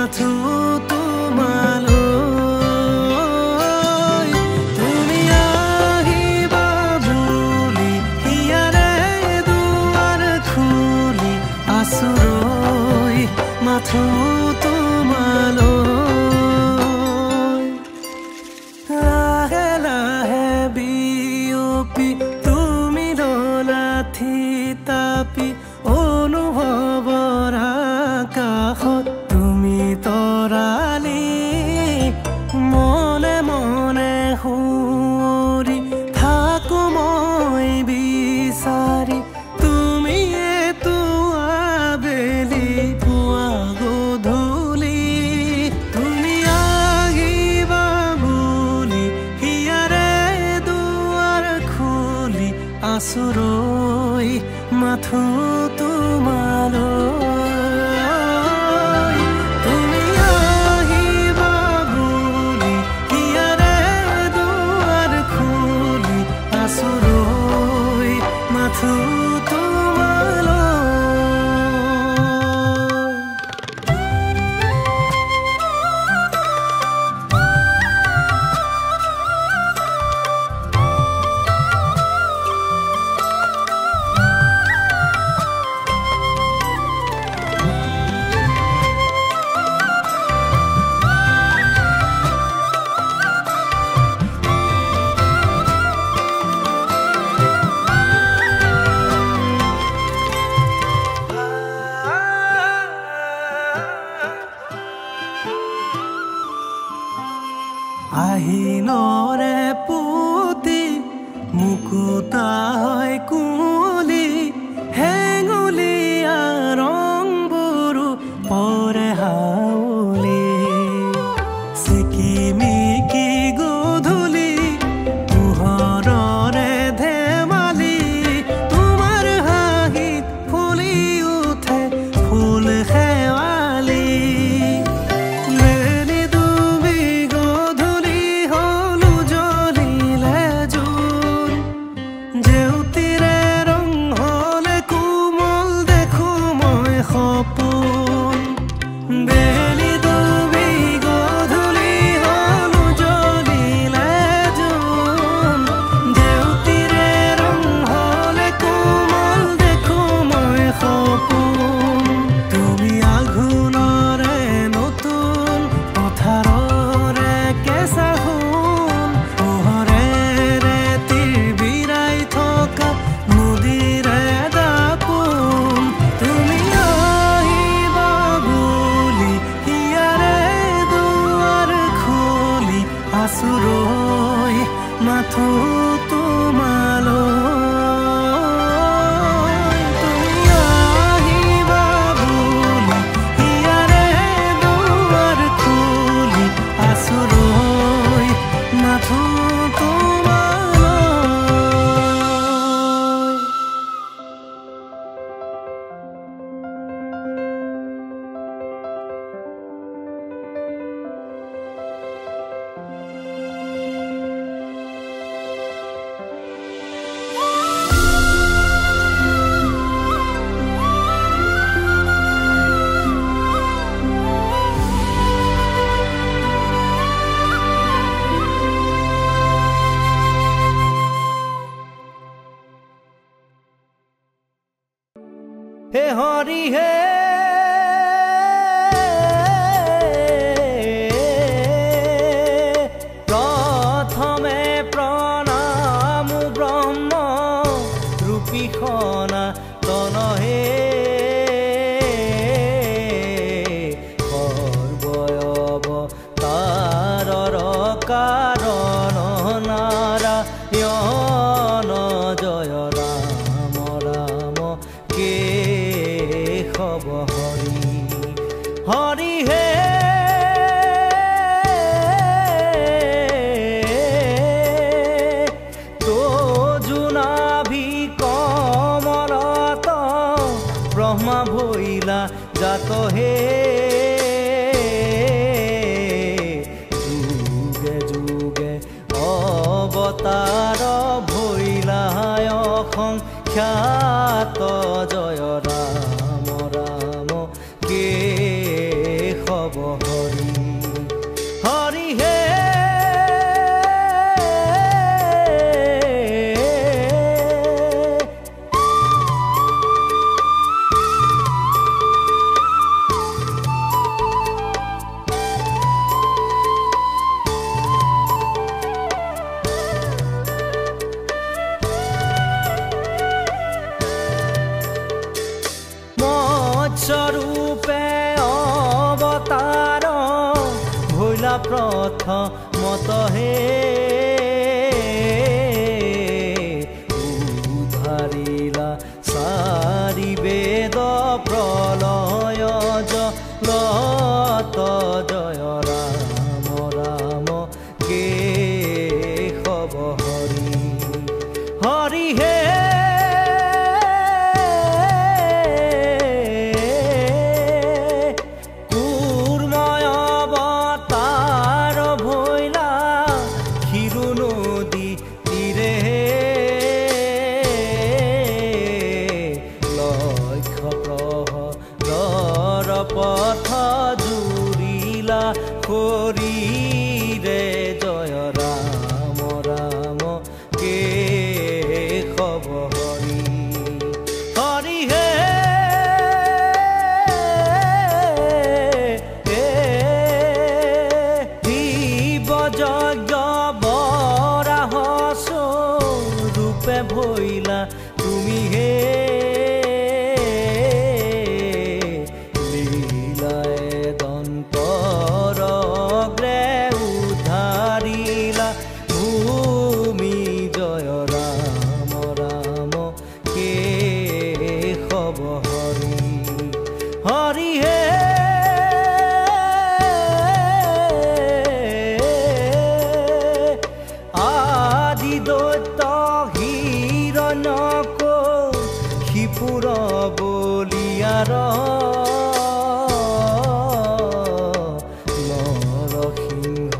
মাথো তোমালৈ তুমি আহিবা বুলি হিয়াৰে দুৱাৰ খুলি আছো ৰৈ মাথো তোমালৈ লাহে লাহে বিয়পি তুমি ললাথি তাপি অনুভৱৰ আকাশত তুমি তৰালি মনে মনে সুঁৱৰি থাকো মই বিচাৰি তুমি এইটো আবেলি পুৱা গধূলি তুমি আহিবা বুলি হিয়াৰে দুৱাৰ খুলি আছো ৰৈ মাথো তোমালৈ তুমি আহিবা বুলি হিয়াৰে দুৱাৰ খুলি আছো ৰৈ মাথো তোমালৈ আহিনৰে পুতি মুকুতা হয় কুলি হেঙুলীয়া ৰংবোৰো পৰে হাউলি চিকিমিকি গধূলি পোহৰৰে ধেমালি তোমাৰ হাঁহিত ফুলি উঠে ফুল শেৱালি জেউতিৰে ৰং হলে কোমল দেখো মই সপোন বেলি ডুবি গধূলি হল জ্বলিলে জোন জেউতিৰে ৰং হলে কোমল দেখো মই সপোন তুমি আঘোণৰে নতুন পথাৰৰে কেঁচা সোণ পোহৰেৰে তিৰবিৰাই থকা নদীৰে দাপোন তুমি আহিবা বুলি হিয়াৰে দুৱাৰ খুলি আছো ৰৈ মাথো তোমালৈ তুমি আহিবা বুলি হিয়াৰে দুৱাৰ খুলি আছো ৰৈ মাথো তোমালৈ হে হৰি হে প্ৰথমে প্ৰণাম ব্ৰহ্ম ৰূপী সনা তনহে সৰ্বয়ব তাৰৰ কাৰণ নাৰায়ণ জয় ৰাম ৰাম কেশৱ হৰি হৰি হে তো জোনাভি কমলত ব্ৰহ্মা ভৈলা জাত হে যুগে যুগে হব হৰি হৰি হে স্বরূপে অবতার ভৈলা প্রথমত হে উদ্ধারিলা সারি বেদ প্রলয় জলত জয় রাম রাম কে হব হরি হরি হে পথ জুৰিলা হৰিৰে জয় ৰাম ৰাম কে হব হৰি হৰি হে শিৱ যজ্ঞ বৰাহ স্বৰূপে ভৈলা তুমি হে হৰি হে আদি দৈত্য হিৰণ্যক শিপুৰ বলিয়াৰ নৰসিংহ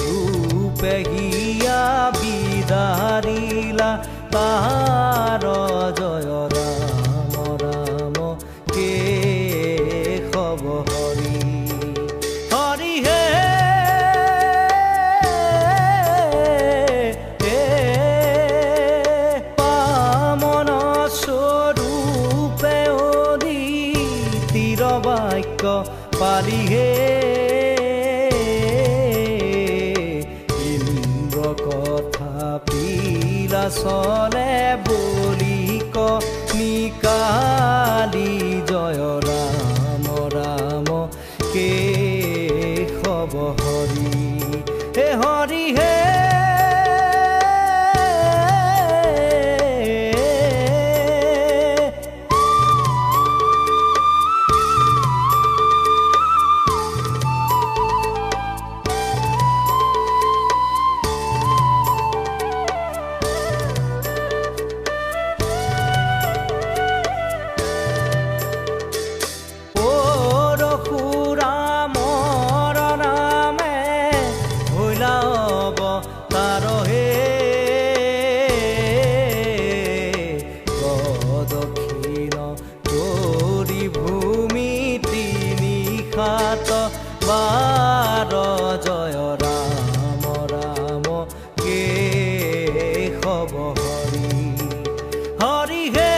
ৰূপে হিয়া বিদাৰিলা তাৰ জয় ৰাম ৰাম কে হব হৰি হৰি হে পামন স্বৰূপে অদিতিৰ বাক্য পালি হে ইন্দ্ৰ কথা পিলা চলে বলিক নিকালি জয় ৰাম ৰাম কে হব হৰি হে হৰি হে বাৰ জয় ৰাম ৰাম কে হব হৰি হৰি হে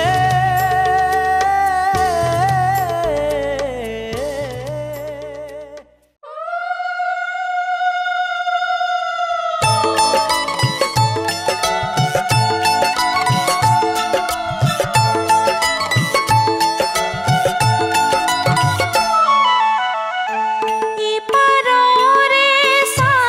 ইপাৰৰে সা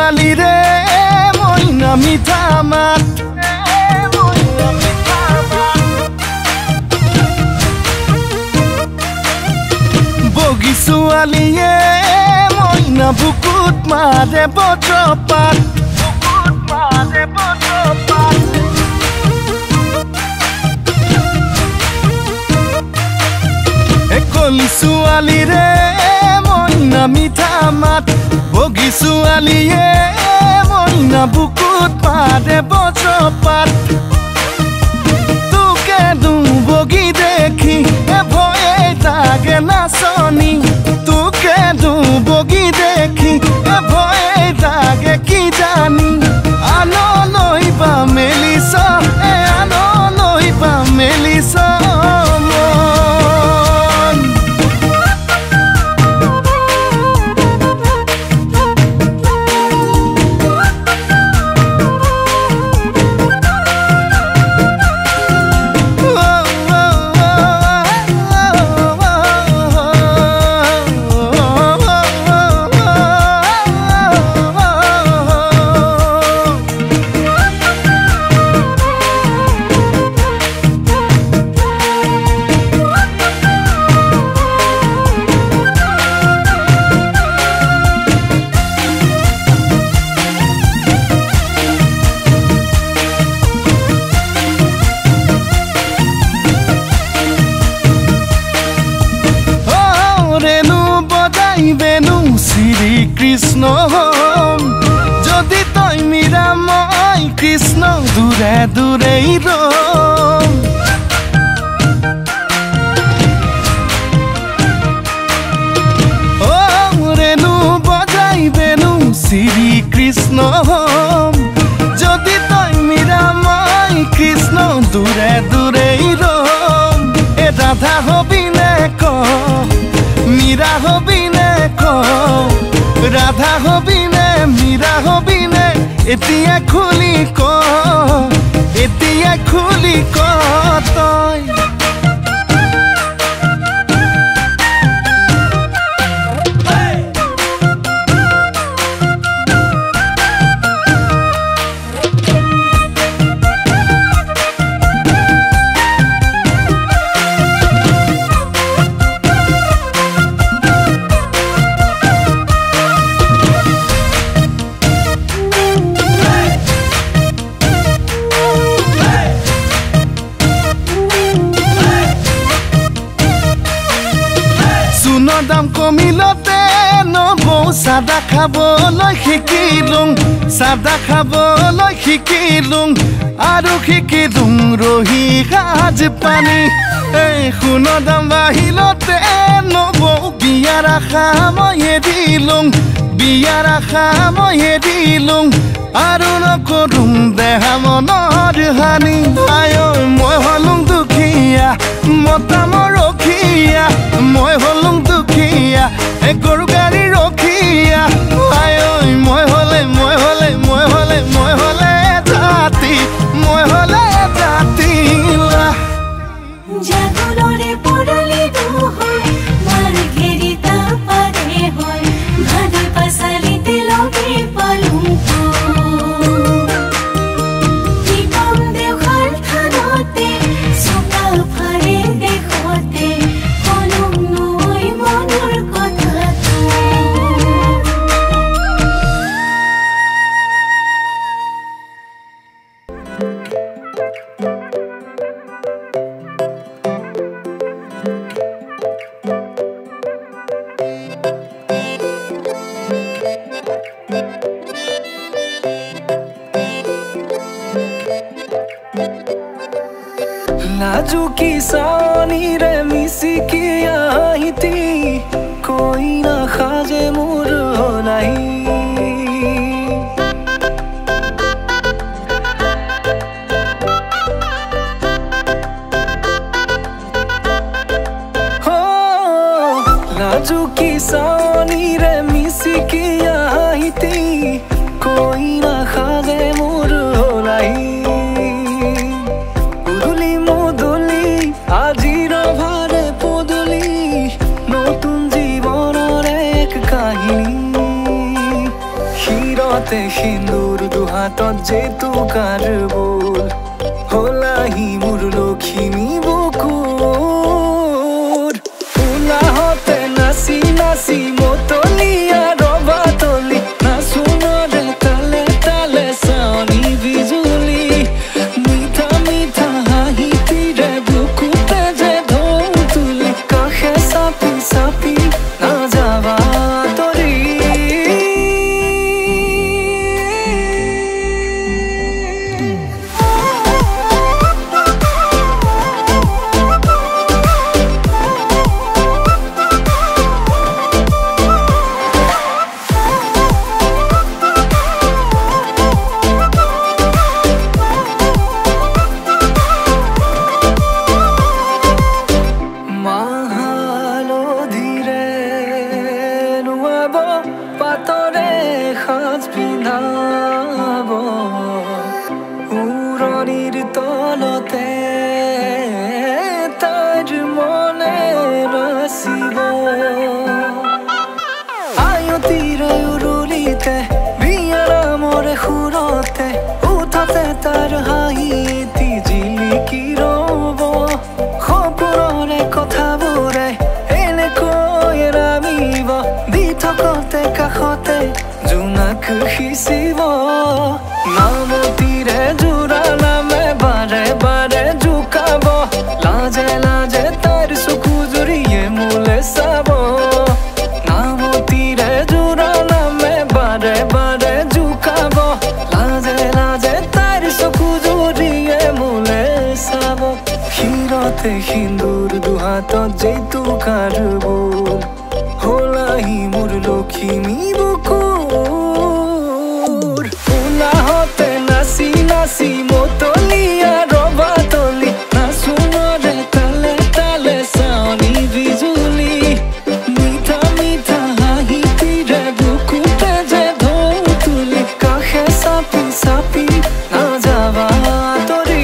ছোৱালী ৰে মইনা মিঠা মাত বগী ছোৱালীয়ে মইনা বুকুত মাৰে বজ্ৰপাত কলি ছোৱালী ৰে মইনা মিঠা মাত বগী ছোৱালীয়ে মইনা বুকুত মাৰে বজ্ৰপাত তোকে বগী দেখি ভয়ে লাগে নাচনি তোকে বগী দেখি ভয়ে লাগে কি জানি আনলৈ বা মেলিছ আনলৈ বা মেলিছ কৃষ্ণ যদি তই মীৰা মই কৃষ্ণ দূৰে দূৰেই ৰম ৰেণু বজাই বেনু শ্ৰী কৃষ্ণ যদি তই মীৰা মই কৃষ্ণ দূৰে দূৰেই ৰম এ ৰাধা হবিনে ক মীৰা হবিনে ক রাধা হবিনে মীরা হবিনে এতিয়া খুলি ক তই দাম কমিলতে নবৌ চাদা খাবলৈ শিকিলুং আৰু শিকিলুং ৰহি সাজ পানী এই সোণ দাম বাহিলতে নবৌ বিয়াৰ আশা মই দিলুং আৰু নকৰুং দেহা মনৰ হানি আয় মই হলুং দুখীয়া মতামৰ ৰখীয়া মই হলুং দুখীয়া গৰু গাড়ী ৰখীয়া আয় মই হলে জাতি জাগলরে পড়লি দুহই মার ঘেরিতা পারে হয় ভাদে পাসালিতে লগে পালুম কি কম দেখার থানতে সুকা ফারে দেখতে কলম নই মনৰ কথা नाजुकी सानी रे मिसिकी आहिती कोई ना खाजे मोर नाही हो नाजुकी सानी रे मिसिकी आहिती कोई ना खाजे मोर नाही আজিৰ ভাৰে পদূলি নতুন জীৱনৰ এক কাহিনী শিৰতে হাতত জেতুকাৰ বোল হলাহি মোৰ লখিমী বুকুৰ উলাহতে নাচি নাচি মতলীয়া ৰবা তলি নাচোনৰে তালে তালে চাৱনি বিজুলি মিঠা মিঠা হাঁহিতিৰে বুকুতে যে ঢৌ তুলি কাষে চাপি চাপি নাযাবা তৰি পাতৰে সাজ পিন্ধাব উৰণিৰ তলতে তাইৰ মনে ৰচিব আয়তিৰে উৰুলিতে বিয়াৰামৰে সুৰতে উঠতে তাৰ হাঁহি এটি জিলিকি ৰব সপোনৰে কথাবোৰে এনেকৈ নামিব দি থকতে কাষতে জোনাক সিঁচিব নামতিৰে জোৰা নামে বাৰে বাৰে জোকাব লাজে লাজে তাইৰ চকু জুৰিয়ে মোলে চাব নামতিৰে জোৰা নামে বাৰে বাৰে জোকাব লাজে লাজে তাইৰ চকু জুৰিয়ে মোলে চাব শিৰতে সিন্দুৰ দুহাতত জেতুকাৰ বোল হলাহি মোৰ লখিমী বুকুৰ উলাহতে নাচি নাচি মতলীয়া ৰবা তলি নাচোনৰে তালে তালে চাৱনি বিজুলি মিঠা মিঠা হাঁহিতিৰে বুকুতে যে ঢৌ তুলি কাষে চাপি চাপি নাযাবা তৰি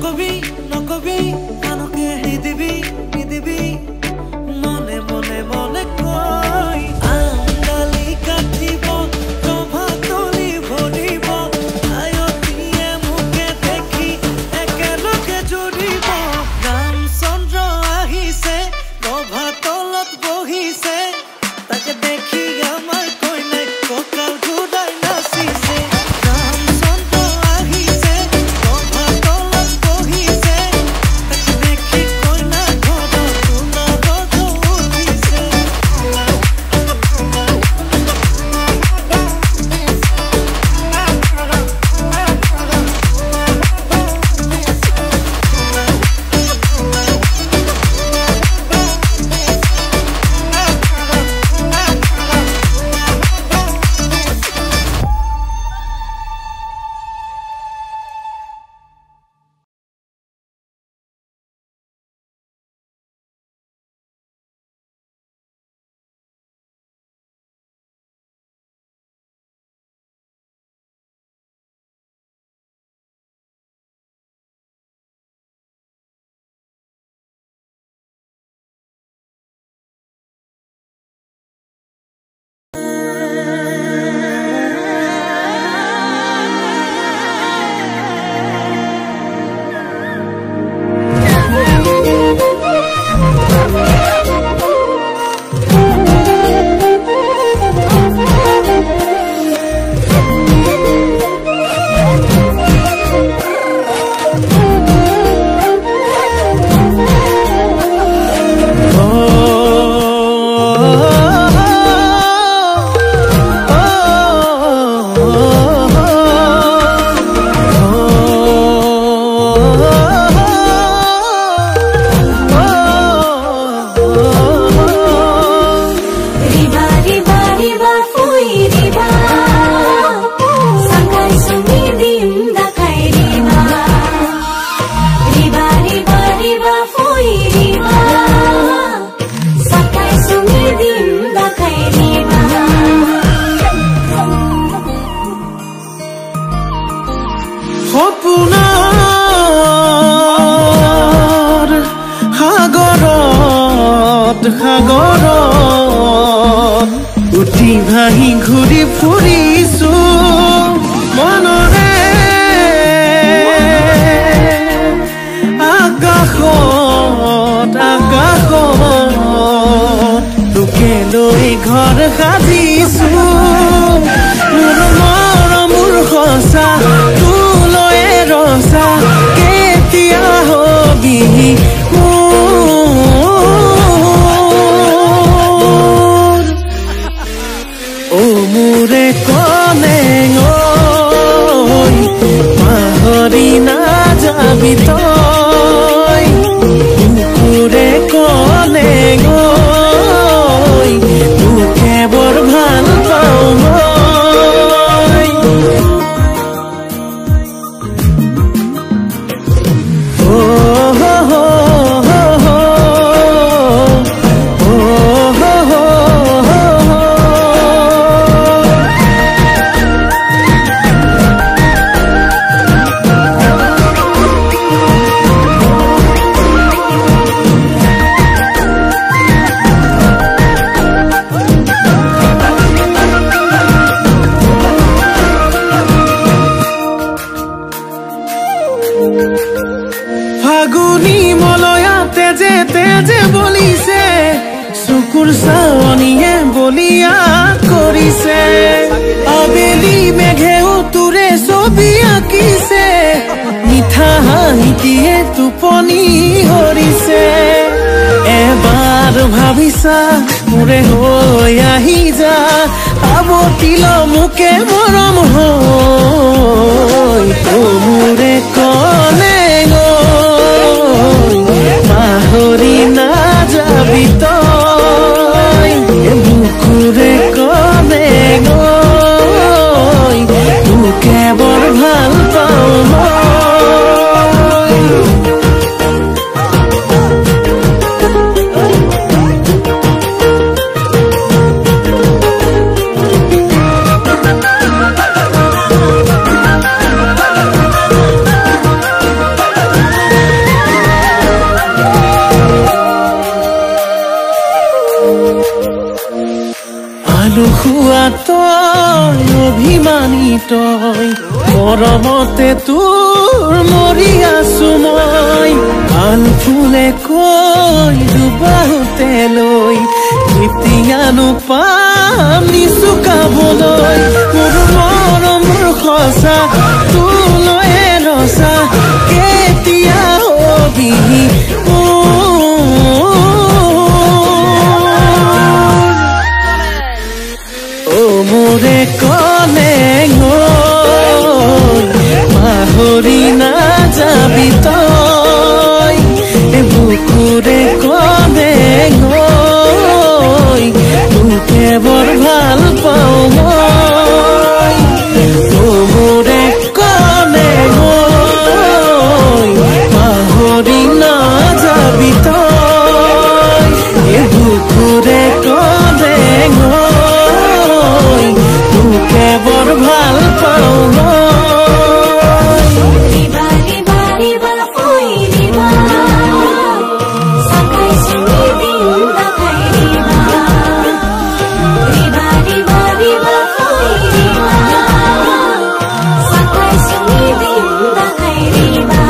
নকবি নকবি আনকে নিদিবি নিদিবি মনে মনে মনে কই আঙ্গালি কাটিব ৰভা তলি ভৰিব আয়তিয়ে মুকে দেখি একেলগে জুৰিব ৰামচন্দ্ৰ আহিছে ৰভা তলত বহিছে তাকে দেখি আমাৰ কইনাই কঁকাল ঘূৰাই নাচিছে ৰামচন্দ্ৰ আহিছে ৰভা তলত বহিছে তাকে দেখি কইনা ঘৰত সোণাৰ ঢৌ উঠিছে সপোনৰ সাগৰত উঠি ভাহি ঘূৰি ফুৰিছো মনৰে আকাশত তোকে লৈ ঘৰ সাজিছো মোৰ মৰমৰ সঁচা তোলৈ ৰচা কেতিয়া হবি মোৰে কনে পাহৰি নাযাবি তই মোৰে কনে তোকে বৰ ভাল পাওঁ মই ফাগুনি মলয়াতে যে তেজে বলিছে চকুৰ চাৱনিয়ে বলিয়া কৰিছে আবেলি মেঘেও তোৰে ছবি আঁকিছে মিঠা হাঁহিটিয়ে টোপনি হৰিছে এবাৰ ভাবিছা মোৰে হৈ আহি যা আৱতিল মোকে মৰম হৈ মোৰে কনে পাহৰি নাযাবি তই বুকুৰে কনে তোকে বৰ ভাল পাওঁ মই তই অভিমানী তই মৰমতে তোৰ মৰি আছো মই ভাল ফুলে কৈ দুবাহুতে লৈ কেতিয়ানো পাম নিচুকাবলৈ মোৰ মৰমৰ সঁচা তোলৈ ৰচা কেতিয়া হবি মোৰে কলে পাহৰি নাযাবি তই বুকুৰে কলে তোকে বৰ ভাল পাওঁ মই মোৰে কলে পাহৰি নাযাবি তই বুকুৰে কলে তোকে বৰ ভাল পাওঁ দিবা দিবা দিবা ঐ দিবা সাকাই সুনি দিন দেখাই দিবা দিবা দিবা দিবা ঐ দিবা সাকাই সুনি দিন দেখাই দিবা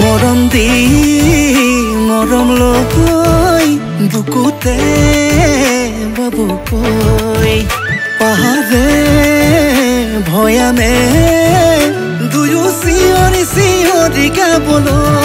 মৰম দি মৰম লৈ বুকুতে বাবুকৈ পাহাৰে ভয়ানে দুয়ো চিঞৰি চিঞৰি গাবলৈ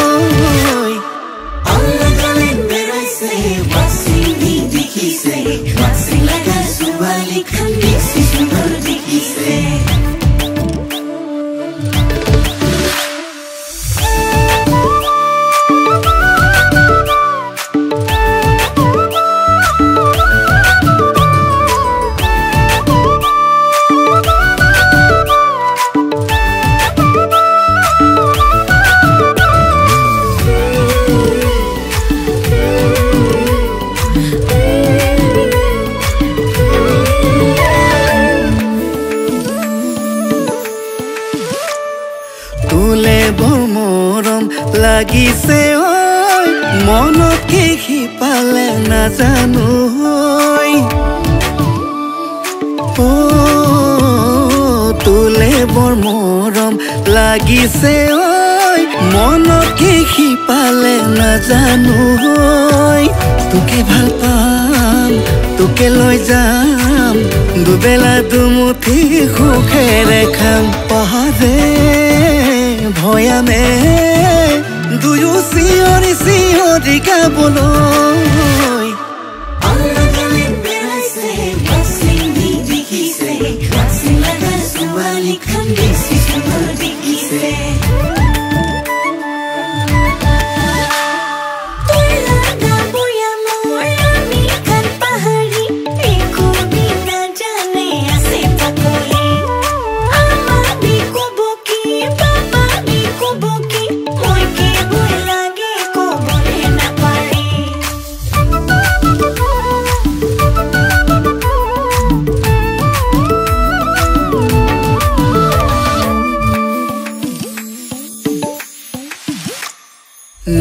লাগিছে ঐ মনত কি সিপালে নাজানো তোলে বৰ মৰম লাগিছে ঐ মনত কি সিপালে নাজানো তোকে ভাল পাম তোকে লৈ যাম দুবেলা দুমুঠি সুখেৰে খাম পাহাৰে ভয়ানে দুয়ো চিঞৰি চিঞৰি গাবলৈ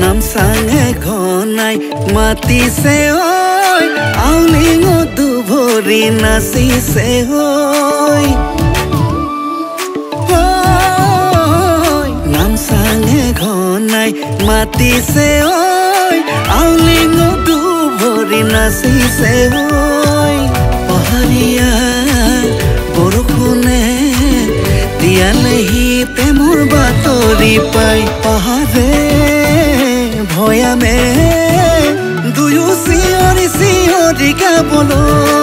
নামচাঙে ঘনাই মাতিছে ঐ আউলিঙত দুভৰি নাচিছে ঐ নামচাঙে নাই মাতিছে ঐ আউলিঙ দুভৰি নাচিছে ঐ পাহাৰীয়া বৰষুণে দিয়ালেহি প্ৰেমৰ বাতৰি পাই পাহাৰে ভৈয়ামে দুয়ো চিঞৰি চিঞৰি গাবলৈ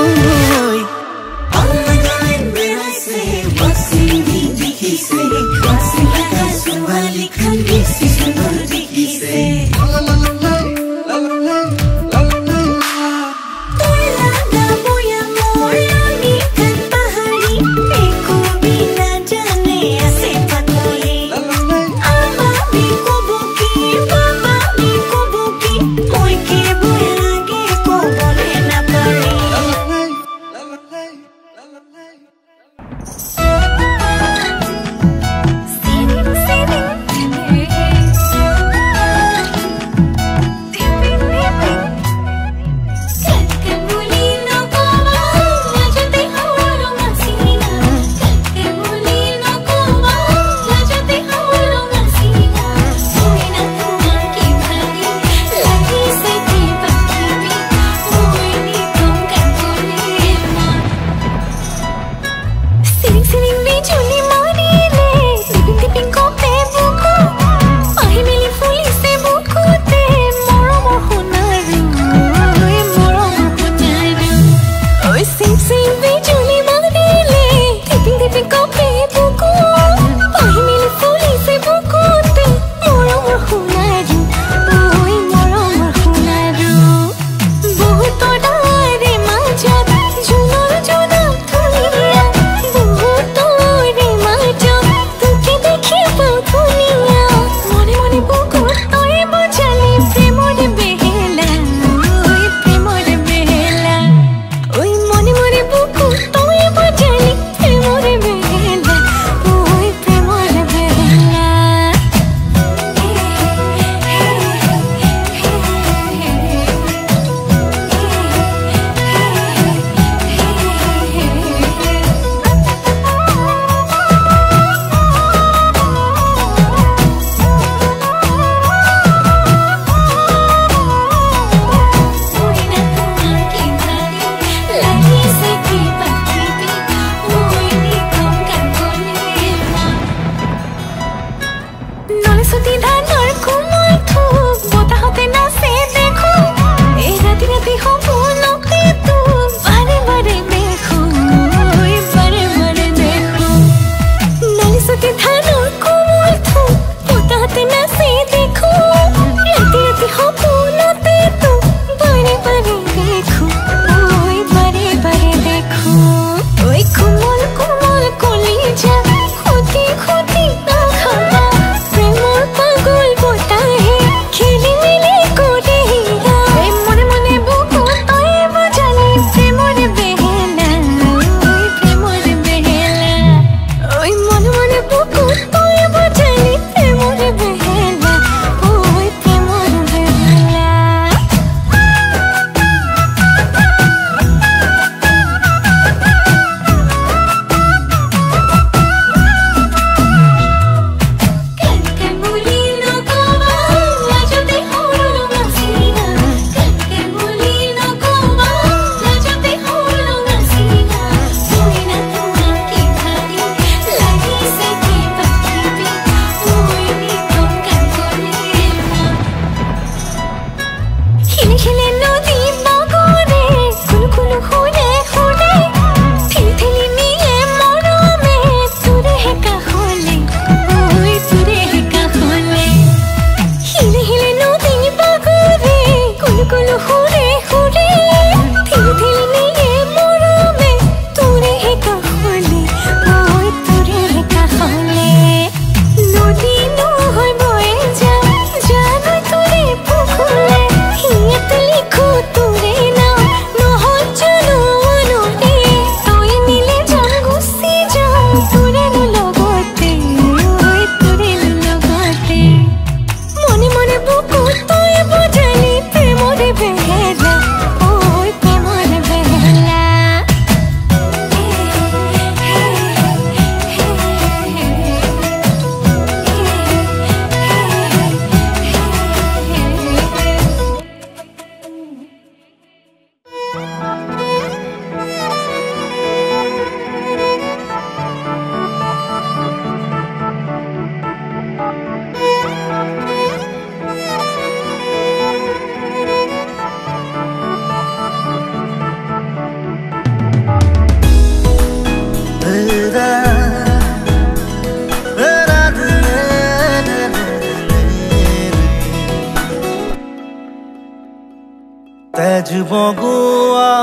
বগোৱা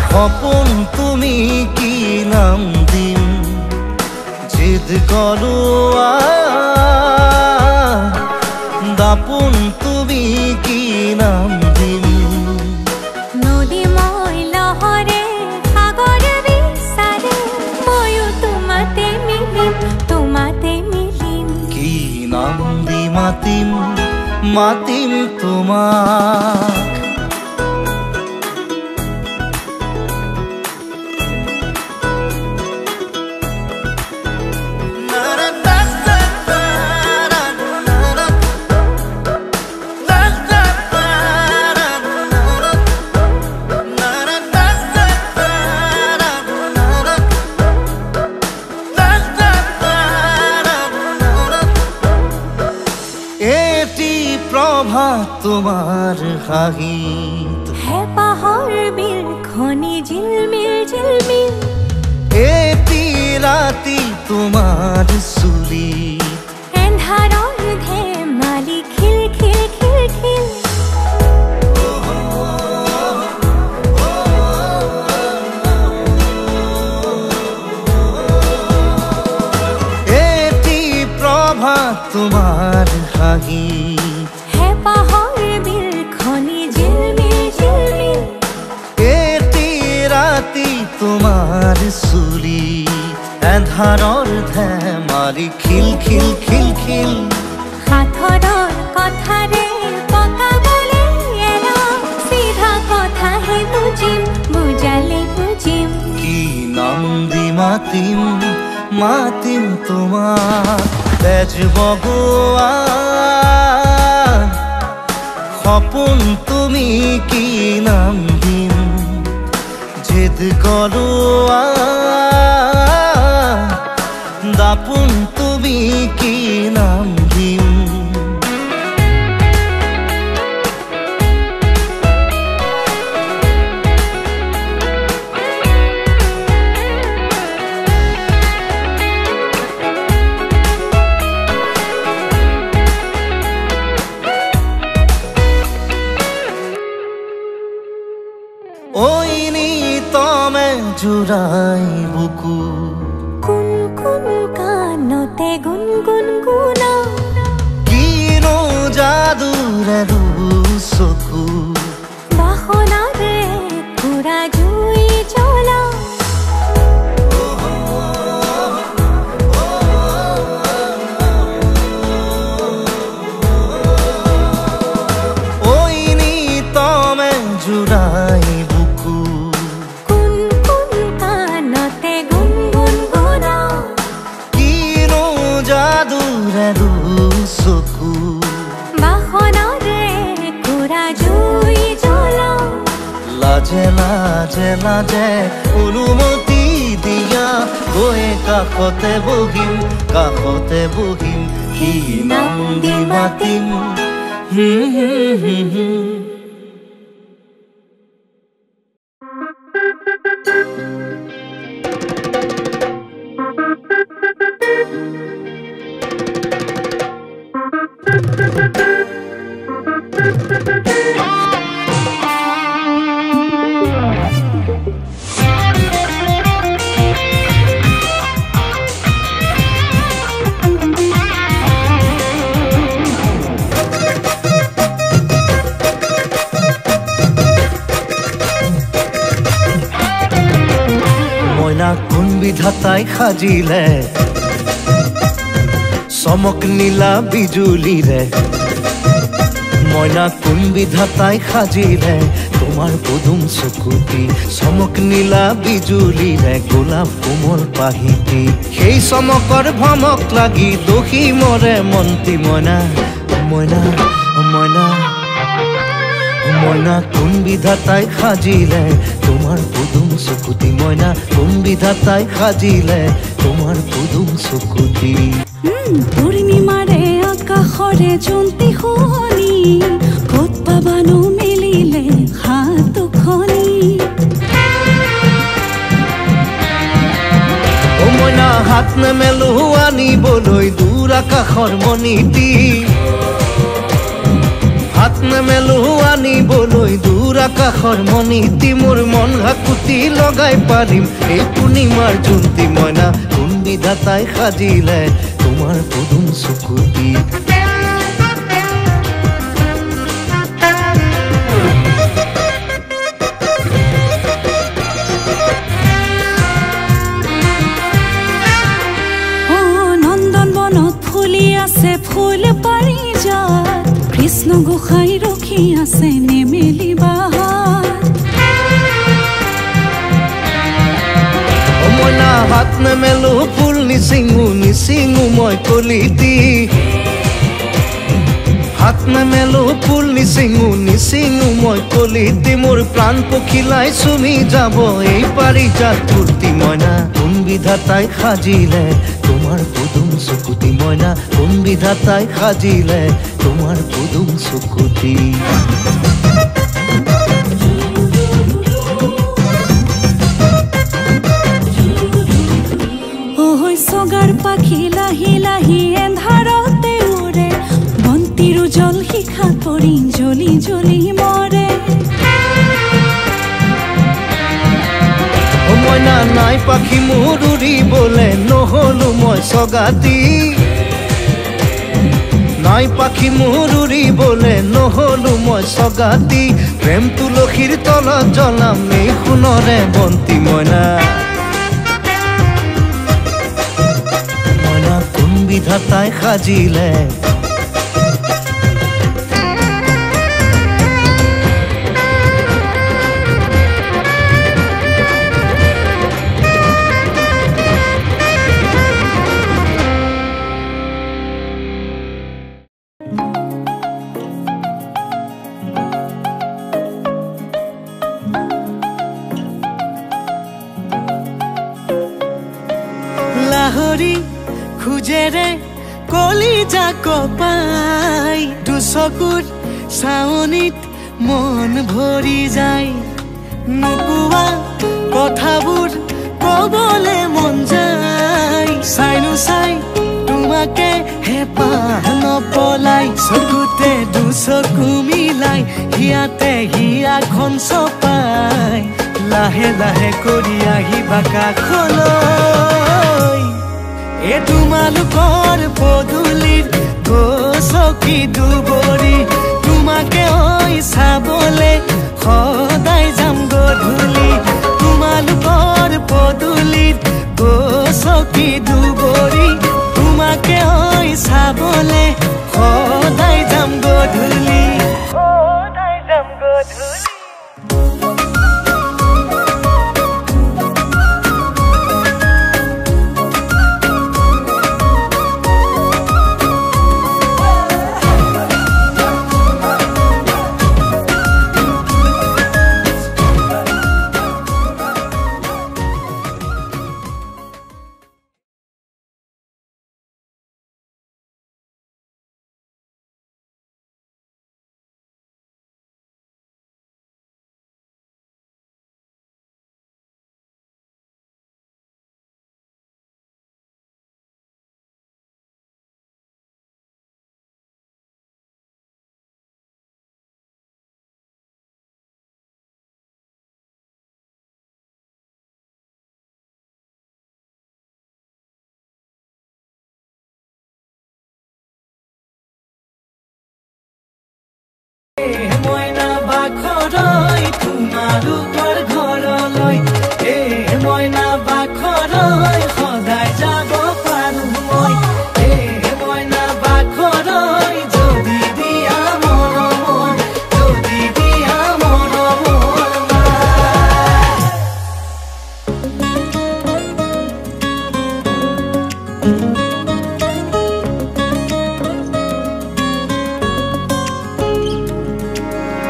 সপোন তুমি কি নাম দিম জিদ কৰোৱা দাপোন তুমি কি নাম দিম নদী মই লহৰে সাগৰ বিচাৰে ময়ো তোমাতে মিলিম কি নাম দি মাতিম তোমাক তোমাৰ হাঁহিত হেঁপাহৰ বিলখনি ঝিলমিল এটি ৰাতি তোমাৰ চুলিত এন্ধাৰৰ ধেমালি খিল এটি প্ৰভাত তোমাৰ হাঁহিত হেঁপাহৰ বিলখনি ঝিলমিল এটি ৰাতি তোমাৰ চুলিত এন্ধাৰৰ ধেমালি খিল সাঁথৰৰ কথাৰে পকাবলে এৰা চিধা কথাহে বুজালে বুজিম কি নাম দি মাতিম তোমাক তেজ বগোৱা সপোন তুমি কি নাম দিম জিদ কৰোৱা দাপোন তুমি কি নাম দিম ওইনি তমে জুৰাই বুকু কোন কানতে গুনগুনা কিনো যাদুৰে চকু বাসনাৰে পুৰা জুই জ্বলা ওইনি তমে জুৰাই চকু বাসনাৰে পুৰা জুই জ্বলা লাজে অনুমতি দিয়া গৈ কাষতে বহিম কি নাম দি মাতিম কোন বিধাতাই সাজিলে চমক নীলা বিজুলীৰে মইনা কোন বিধাতাই সাজিলে তোমাৰ পদুম চকুতি চমক নীলা বিজুলীৰে গোলাপ কোমল পাহিতি সেই চমকৰ ভমক লাগি দোষী মৰে মন্তি মইনা কোন বিধাতাই সাজিলে তোমাৰ পদুম চকুতি মইনা কোন বিধাতাই সাজিলে তোমাৰ পদুম চকুতি পূৰ্ণিমাৰে আকাশৰে জন্তি শুৱনি ক'ত পাবানো মেলিলে হাতখনি মইনা হাত নেমেলো আনিবলৈ দূৰ আকাশৰ মণিটি হাত নেমেলো আনিবলৈ দূৰ আকাশৰ মণিটি মোৰ মন হাকুতি লগাই পাৰিম এই পূৰ্ণিমাৰ জোনটি মইনা কোন বিধাতাই সাজিলে তোমাৰ পদুম চকুতি ফুল পাৰি যাত কৃষ্ণ গোসাই ৰখি আছে নেমেলি বাহাত মইনা হাত নেমেলো ফুল নিচিঙু মই কলিতি হাত নেমেলো ফুল নিচিঙু মই কলিতি মোৰ প্ৰাণ পখিলাই চুমি যাব এই পাৰিজাত ফুৰ্তি মইনা কোন বিধাতাই সাজিলে তোমাৰ পদুম চকুতি মইনা কোন বিধাতাই সাজিলে তোমাৰ পদুম চকুতি ওহৈ ছগাৰ পাখি লাহি লাহি এন্ধাৰতে উৰে বন্তিৰো জল শিখা পৰি জ্বলি জ্বলি মৰে মইনা নাই পাখি মোৰ উৰিবলে নহলো মই ছগাতি নাই পাখি মোৰ উৰিবলে নহলো মই ছগাতি প্ৰেম তুলসীৰ তলত জ্বলাম এই সোণৰে বন্তি মইনা মইনা কোন বিধাতাই সাজিলে লাহৰি খুজেৰে কলিজা কপাই দুচকুৰ চাৱনিত মন ভৰি যায় নোকোৱা কথাবোৰ কবলে মন যায় চাইনো চাই তোমাকে হেঁপাহ নপলাই চকুতে দুচকু মিলাই হিয়াতে হিয়াখন চপাই লাহে লাহে কৰি আহিবা কাষলৈ এ তোমালোকৰ পদূলিৰ গছকি দুবৰি তোমাকে ঐ চাবলে সদায় যাম গধূলি তোমালোকৰ পদূলিৰ গছকি দুবৰি তোমাকে ঐ চাবলে সদায় যাম গধূলি মইনা বাখৰৈ তোমালোকৰ ঘৰলৈ মইনা বাখৰৈ সদায় যাব পাৰো মই মইনা বাখৰৈ যদি দিয়া মৰমৰ যদি দিয়া মৰমৰ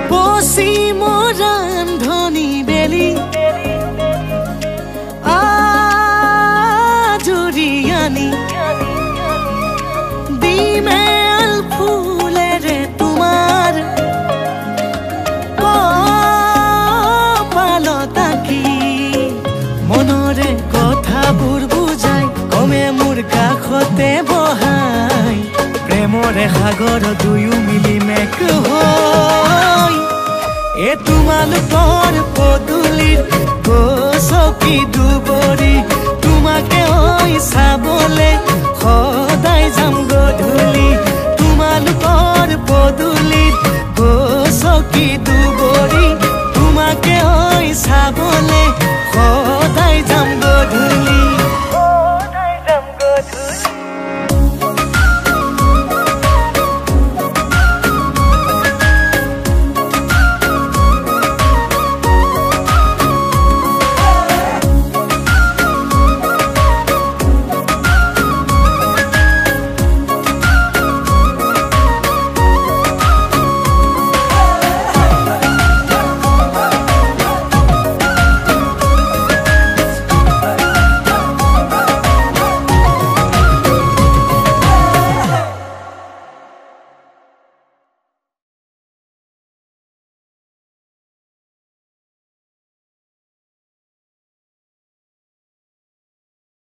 পশ্চিমৰ ৰান্ধনি বেলি আজৰি আনি দিমেল ফুলেৰে তোমাৰ কপালত আঁকি মনৰে কথাবোৰ বুজাই কমে মোৰ কাষতে বহাই প্ৰেমৰ পৰে সাগৰ দুয়ো মিলি মেক হৈ এ তোমালোকৰ পদূলিৰ গছকি দুবৰি তোমাকে ঐ চাবলে